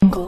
السلام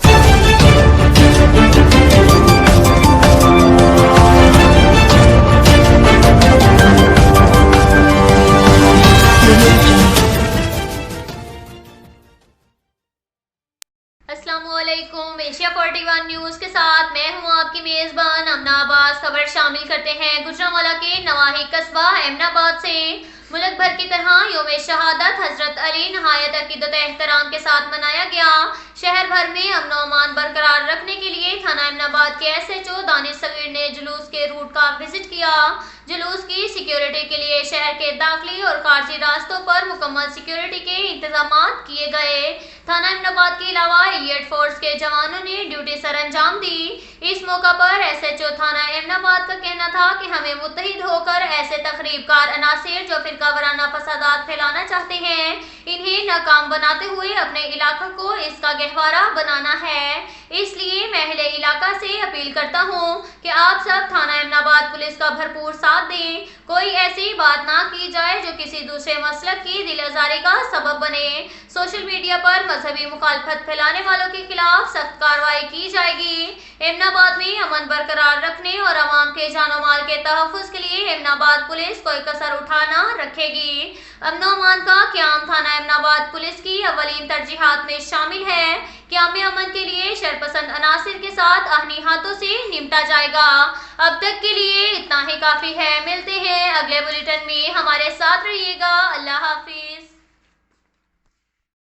علیکم، Asia 41 news کے ساتھ میں ہوں آپ کی میزبان امنا عباس۔ خبر شامل کرتے ہیں گجرانوالہ کے نواحی قصبہ امن آباد سے۔ ملک بھر کی طرح یوم شہادت حضرت علی نہایت عقیدت و احترام کے ساتھ منایا گیا۔ شہر بھر میں امن و امان برقرار رکھنے کے لیے تھانہ امن آباد کے ایس ایچ او دانش صغیر نے جلوس کے روٹ کا وزٹ کیا۔ جلوس کی سیکیورٹی کے لیے شہر کے داخلی اور خارجی راستوں پر مکمل سیکیورٹی کے انتظامات کیے گئے۔ تھانہ امن آباد کے علاوہ ایلیٹ فورس کے جوانوں نے ڈیوٹی سر انجام دی۔ اس موقع پر ایس ایچ او تھانہ امن آباد کا کہنا تھا کہ ہمیں متحد ہو کر ایسے تخریب کار عناصر جو فرقہ وارانہ فسادات پھیلانا چاہتے ہیں انہیں ناکام بناتے ہوئے اپنے علاقہ کو اس کا گہوارہ بنانا ہے۔ اس لیے میں اہل علاقہ سے اپیل کرتا ہوں کہ آپ سب تھانہ امن آباد پولیس کا بھرپور ساتھ دیں۔ کوئی ایسی بات نہ کی جائے جو کسی دوسرے مسلک کی دل آزاری کا سبب بنے۔ سوشل میڈیا پر مذہبی مخالفت پھیلانے والوں کے خلاف سخت کارروائی کی جائے گی۔ امن آباد میں امن برقرار رکھنے اور عوام کے جان و مال کے تحفظ کے لیے امن آباد پولیس کوئی کسر اٹھانا رکھے گی۔ امن و امان کا قیام تھانہ امن آباد پولیس کی اولین ترجیحات میں شامل ہے۔ قیام امن کے لیے شرپسند عناصر کے ساتھ آہنی ہاتھوں سے نمٹا جائے گا۔ اب تک کے لیے اتنا ہی کافی ہے۔ ملتے ہیں اگلے بلیٹن میں، ہمارے ساتھ رہیے گا۔ اللہ حافظ۔